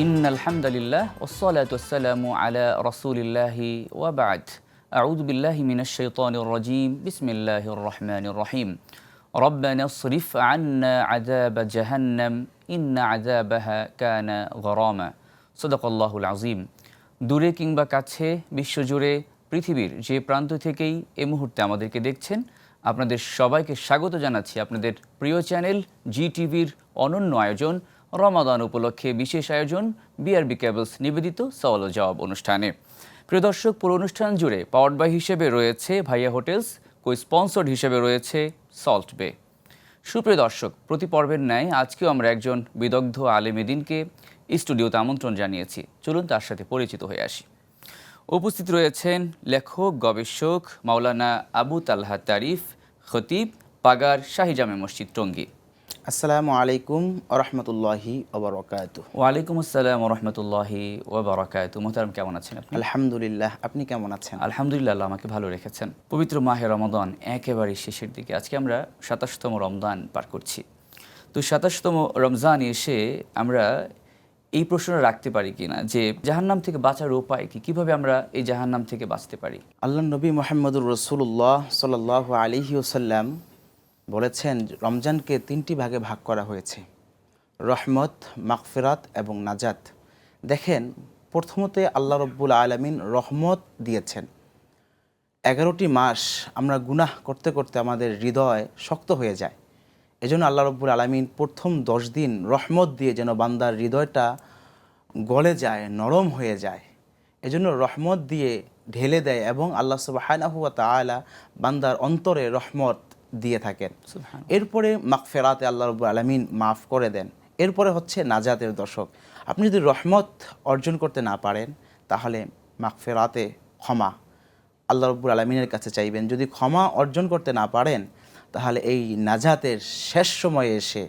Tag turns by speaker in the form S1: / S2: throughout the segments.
S1: ইন্নাল হামদালিল্লাহ ওয়াসসালাতু ওয়াসসালামু আলা রাসূলিল্লাহি ওয়া বা'দ। আউযু বিল্লাহি মিনাশ শাইতানির রাজীম। বিসমিল্লাহির রহমানির রহিম। রব্বানা ইসরিফ আন্না আযাবা জাহান্নাম ইন্না আযাবাহা কানা গরামা। সাদাকাল্লাহুল আযীম। দূরে কিংবা কাছে, বিশ্বজুড়ে, পৃথিবীর যে প্রান্ত থেকেই এই মুহূর্তে আমাদেরকে দেখছেন, আপনাদের সবাইকে স্বাগত জানাচ্ছি আপনাদের প্রিয় চ্যানেল জি টিভির অনন্য আয়োজন রমাদান উপলক্ষে বিশেষ আয়োজন বিআরবি কেবলস নিবেদিত সওয়াল ও জবাব অনুষ্ঠানে। প্রিয় দর্শক, পুরো অনুষ্ঠান জুড়ে পাওয়ার্ড বাই হিসেবে রয়েছে ভাইয়া হোটেলস, কো স্পন্সর্ড হিসেবে রয়েছে সল্ট বে। সুপ্রিয় দর্শক, প্রতি পর্বের ন্যায় আজকেও আমরা একজন বিদগ্ধ আলেমে দ্বীনকে স্টুডিওতে আমন্ত্রণ জানিয়েছি। চলুন তার সাথে পরিচিত হয়ে আসি। উপস্থিত রয়েছেন লেখক, গবেষক মাওলানা আবু তালহা তারিফ, খতিব, পাগার শাহী জামে মসজিদ টঙ্গী।
S2: আসসালামু আলাইকুম ওয়া রাহমাতুল্লাহি ওয়া বারাকাতুহু।
S1: ওয়ালাইকুম আসসালাম ওয়া রাহমাতুল্লাহি ওয়া বারাকাতুহু। মোহতারাম, কেমন আছেন আপনি?
S2: আলহামদুলিল্লাহ, আপনি কেমন আছেন?
S1: আলহামদুলিল্লাহ, আল্লাহ আমাকে ভালো রেখেছেন। পবিত্র মাহে রমাদান একেবারে শেষের দিকে, আজকে আমরা ২৭তম রমজান পার করছি। তো ২৭তম রমজান এসে আমরা এই প্রশ্ন রাখতে পারি কিনা যে জাহান্নাম থেকে বাঁচার উপায় কি, কিভাবে আমরা এই জাহান্নাম থেকে বাঁচতে পারি?
S2: আল্লাহ নবী মুহাম্মদুর রাসূলুল্লাহ সাল্লাল্লাহু আলাইহি ওয়াসাল্লাম বলেছেন, রমজানকে ৩টি ভাগে ভাগ করা হয়েছে: রহমত, মাগফিরাত এবং নাজাত। দেখেন, প্রথমতে আল্লাহ রাব্বুল আলামিন রহমত দিয়েছেন। ১১টি মাস আমরা গুনাহ করতে করতে আমাদের হৃদয় শক্ত হয়ে যায়। এজন্য আল্লাহ রাব্বুল আলামিন প্রথম ১০ দিন রহমত দিয়ে যেন বান্দার হৃদয়টা গলে যায়, নরম হয়ে যায়, এজন্য রহমত দিয়ে ঢেলে দেয় এবং আল্লাহ সুবহানাহু ওয়া তাআলা বান্দার অন্তরে রহমত দিয়ে থাকেন। এরপরে মাগফিরাতে আল্লাহ রাব্বুল আলামিন মাফ করে দেন। এরপরে হচ্ছে নাজাতের দশক। আপনি যদি রহমত অর্জন করতে না পারেন, তাহলে মাগফিরাতে ক্ষমা আল্লাহ রাব্বুল আলামিনের কাছে চাইবেন। যদি ক্ষমা অর্জন করতে না পারেন, তাহলে এই নাজাতের শেষ সময়ে এসে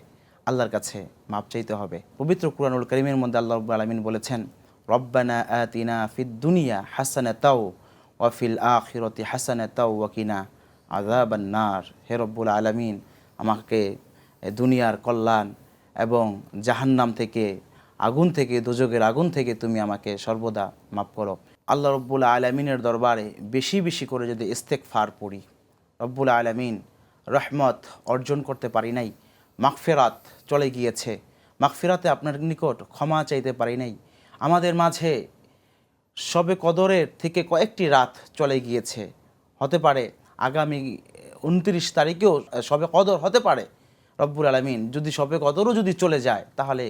S2: আল্লাহর কাছে মাপ চাইতে হবে। পবিত্র কুরআনুল কারীমের মধ্যে আল্লাহ রাব্বুল আলামিন বলেছেন, রব্বানা আতিনা ফিদ দুনিয়া হাসানাতাও ওয়া ফিল আখিরাতি হাসানাতাও ওয়া কিনা আযাবান নার। হে রব্বুল আলামিন, আমাকে দুনিয়ার কল্যাণ এবং জাহান্নাম থেকে, আগুন থেকে, দোজখের আগুন থেকে তুমি আমাকে সর্বদা মাফ করো। আল্লাহ রব্বুল আলামিনের দরবারে বেশি বেশি করে যদি ইস্তেগফার পড়ি, রব্বুল আলামিন রহমত অর্জন করতে পারি নাই, মাগফিরাত চলে গিয়েছে, মাগফিরাতে আপনার নিকট ক্ষমা চাইতে পারি নাই, আমাদের মাঝে শবে কদরের থেকে কয়েকটি রাত চলে গিয়েছে, হতে পারে আগামী ২৯ তারিখেও শবে কদর হতে পারে। রব্বুল আলামিন যদি শবে কদরও যদি চলে যায়, তাহলে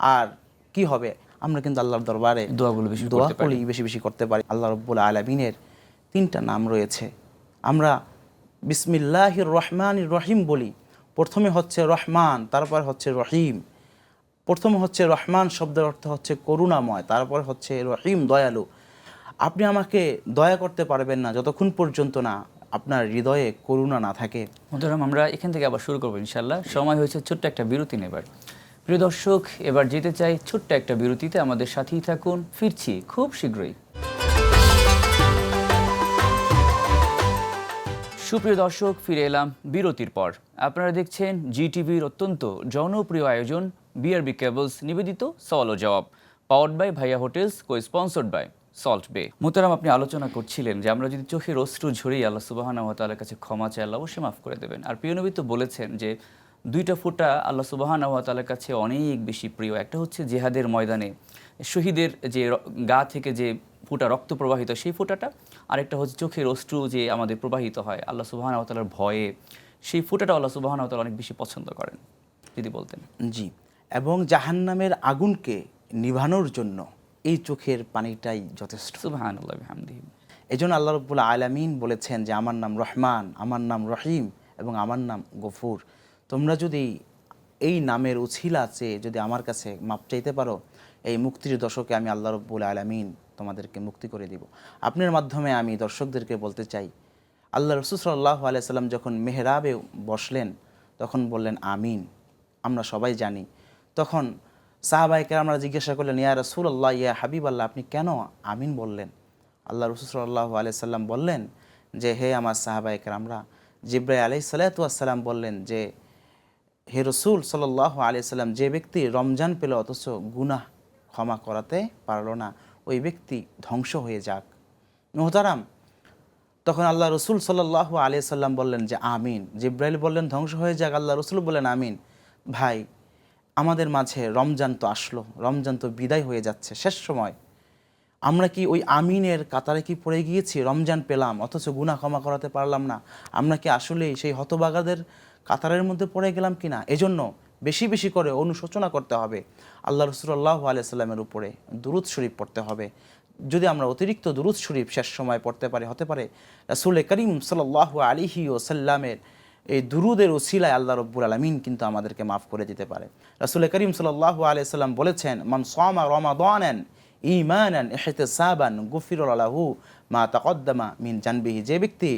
S2: আর কি হবে? আমরা কিন্তু আল্লাহর দরবারে দোয়া বেশি বেশি করতে পারি। আল্লাহ রব্বুল আলামিনের 3টা নাম রয়েছে। আমরা বিসমিল্লাহির রহমানির রহিম বলি। প্রথমে হচ্ছে রহমান, তারপর হচ্ছে রহিম। প্রথমে হচ্ছে রহমান শব্দের অর্থ হচ্ছে করুণাময়, তারপর হচ্ছে রহিম, দয়ালু। আপনি আমাকে দয়া করতে পারবেন না যতক্ষণ পর্যন্ত না আপনার হৃদয়ে করুণা না থাকে।
S1: মোহতারাম, আমরা এখান থেকে আবার শুরু করবো ইনশাআল্লাহ। সময় হয়েছে ছোট্ট একটা বিরতি নেবার। প্রিয় দর্শক, এবার যেতে চাই ছোট্ট একটা বিরতিতে। আমাদের সাথেই থাকুন, ফিরছি খুব শীঘ্রই। সুপ্রিয় দর্শক, ফিরে এলাম বিরতির পর। আপনারা দেখছেন জি টিভির অত্যন্ত জনপ্রিয় আয়োজন বিআরবি কেবলস নিবেদিত সওয়াল ও জবাব, powered by Bhaiya Hotels, co sponsored by Salt Bay. মোহতারাম, আপনি আলোচনা করছিলেন যে আমরা যদি চোখের অশ্রু ঝরিয়ে আল্লাহ সুবহানাহু ওয়া তাআলার কাছে ক্ষমা চাই, আল্লাহ অবশ্যই মাফ করে দেবেন। আর প্রিয় নবী তো বলেছেন যে 2টা ফোঁটা আল্লাহ সুবহানাহু ওয়া তাআলার কাছে অনেক বেশি প্রিয়। একটা হচ্ছে জিহাদের ময়দানে শহীদের যে গা থেকে যে ফোঁটা রক্ত প্রবাহিত, সেই ফোঁটাটা, আরেকটা হচ্ছে চোখের অশ্রু যে আমাদের প্রবাহিত হয় আল্লাহ সুবহানাহু ওয়া তাআলার ভয়ে, সেই ফোঁটাটা আল্লাহ সুবহানাহু ওয়া তাআলা অনেক বেশি পছন্দ করেন, যদি বলতেন।
S2: জি, এবং জাহান্নামের আগুনকে নিভানোর জন্য এই চোখের পানিটাই যথেষ্ট।
S1: সুবহানাল্লাহি ওয়া বিহামদিহি।
S2: এজন্য আল্লাহ রাব্বুল আলামিন বলেছেন যে আমার নাম রহমান, আমার নাম রহিম এবং আমার নাম গফুর। তোমরা যদি এই নামের উছিলা চেয়ে যদি আমার কাছে মাপ চাইতে পারো, এই মুক্তির দশকে আমি আল্লাহ রাব্বুল আলামিন তোমাদেরকে মুক্তি করে দিব। আপনার মাধ্যমে আমি দর্শকদেরকে বলতে চাই, আল্লাহ রাসূল সাল্লাল্লাহু আলাইহি সাল্লাম যখন মেহরাবে বসলেন, তখন বললেন আমিন। আমরা সবাই জানি। তখন সাহাবায়ে কেরামরা জিজ্ঞাসা করলেন, ইয়া রাসূলুল্লাহ, ইয়া হাবিবাল্লাহ, আপনি কেন আমিন বললেন? আল্লাহ রাসূল সাল্লাল্লাহু আলাইহি সাল্লাম বললেন যে, হে আমার সাহাবায়ে কেরামরা, জিবরাইল আলাইহিস সালাতু ওয়াস সালাম বললেন যে, হে রাসূল সাল্লাল্লাহু আলাইহি সাল্লাম, যে ব্যক্তি রমজান পেল অথচ গুনাহ ক্ষমা করাতে পারলো না, ওই ব্যক্তি ধ্বংস হয়ে যাক। মুহতারাম, তখন আল্লাহ রসুল সাল্লাল্লাহু আলাইহি সাল্লাম বললেন যে আমিন। জিব্রাইল বললেন ধ্বংস হয়ে যাক, আল্লাহ রসুল বললেন আমিন। ভাই, আমাদের মাঝে রমজান তো আসলো, রমজান তো বিদায় হয়ে যাচ্ছে, শেষ সময়। আমরা কি ওই আমিনের কাতারে কি পড়ে গিয়েছি? রমজান পেলাম অথচ গুনাহ ক্ষমা করাতে পারলাম না। আমরা কি আসলেই সেই হতবাগাদের কাতারের মধ্যে পড়ে গেলাম কিনা? এজন্য বেশি বেশি করে অনুশোচনা করতে হবে, আল্লাহ রাসূল সাল্লাল্লাহু আলাইহি সাল্লামের উপরে দুরূদ শরীফ পড়তে হবে। যদি আমরা অতিরিক্ত দুরূদ শরীফ শেষ সময় পড়তে পারি, হতে পারে রাসূল করিম সাল্লাল্লাহু আলাইহি ওয়াসাল্লামের এই দুরূদের উসিলায় আল্লাহ রব্বুল আলামিন কিন্তু আমাদেরকে মাফ করে দিতে পারে। রাসূল করিম সাল্লাল্লাহু আলাইহি সাল্লাম বলেছেন, মান সামা রমাদানান ঈমানান ইহতিসাবান গুফিরা লাহু মা তাকদ্দামা মিন জানবিহি। যে ব্যক্তি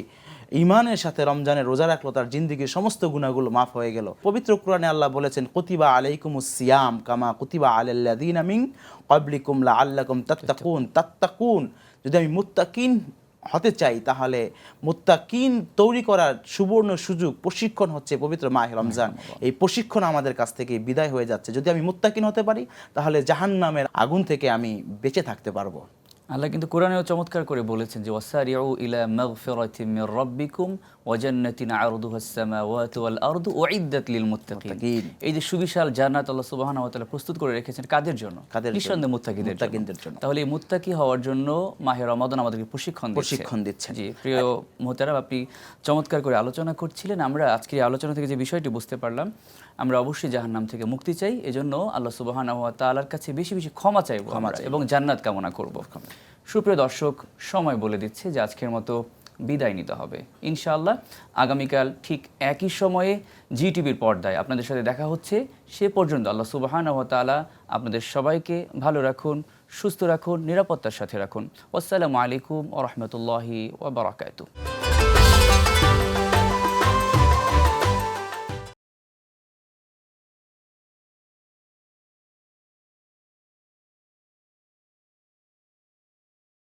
S2: ঈমানের সাথে রমজানের রোজা রাখলো, তার জিন্দেগীর সমস্ত গুনাহগুলো মাফ হয়ে গেল। পবিত্র কোরআনে আল্লাহ বলেছেন, কুতিবা আলাইকুমুস সিয়াম কামা কুতিবা আলাল্লাযীনা মিন ক্বাবলিকুম লাআল্লাকুম তাত্তাকুন। তাত্তাকুন, যদি আমি মুত্তাকিন হতে চাই, তাহলে মুত্তাকিন তৈরি করার সুবর্ণ সুযোগ, প্রশিক্ষণ হচ্ছে পবিত্র মাহে রমজান। এই প্রশিক্ষণ আমাদের কাছ থেকে বিদায় হয়ে যাচ্ছে। যদি আমি মুত্তাকিন হতে পারি, তাহলে জাহান্নামের আগুন থেকে আমি বেঁচে থাকতে পারবো।
S1: আল্লাহ কিন্তু কোরআনেও চমৎকার করে বলেছেন যে ওয়াসারিউ ইলা মাগফিরাতিম মির রাব্বিকুম ওয়া জান্নাতিন আরদুহাস সামাওয়াতু ওয়াল আরদু উইদ্দাত লিল মুত্তাকিন। এই যে সুবিশাল জান্নাত আল্লাহ সুবহানাহু ওয়া তাআলা প্রস্তুত করে রেখেছেন কাদের জন্য? নিঃসন্দেহে মুত্তাকিদের জন্য। তাহলে এই মুত্তাকি হওয়ার জন্য মাহে রমাদান আমাদেরকে প্রশিক্ষণ দিচ্ছে। জি প্রিয় মুহতারাম, আপনি চমৎকার করে আলোচনা করছিলেন। আমরা আজকের এই আলোচনা থেকে যে বিষয়টি বুঝতে পারলাম, আমরা অবশ্যই জাহান্নাম থেকে মুক্তি চাই। এজন্য আল্লাহ সুবহানাহু ওয়া তাআলার কাছে বেশি বেশি ক্ষমা চাইবো এবং জান্নাত কামনা করব। সুপ্রিয় দর্শক, সময় বলে দিচ্ছে যে আজকের মতো বিদায় নিতে হবে। ইনশাআল্লাহ আগামীকাল ঠিক একই সময়ে জি টিভির পর্দায় আপনাদের সাথে দেখা হচ্ছে। সে পর্যন্ত আল্লাহ সুবহানাহু ওয়া তাআলা আপনাদের সবাইকে ভালো রাখুন, সুস্থ রাখুন, নিরাপত্তার সাথে রাখুন। আসসালামু আলাইকুম ওয়া রাহমাতুল্লাহি ওয়া বারাকাতুহু।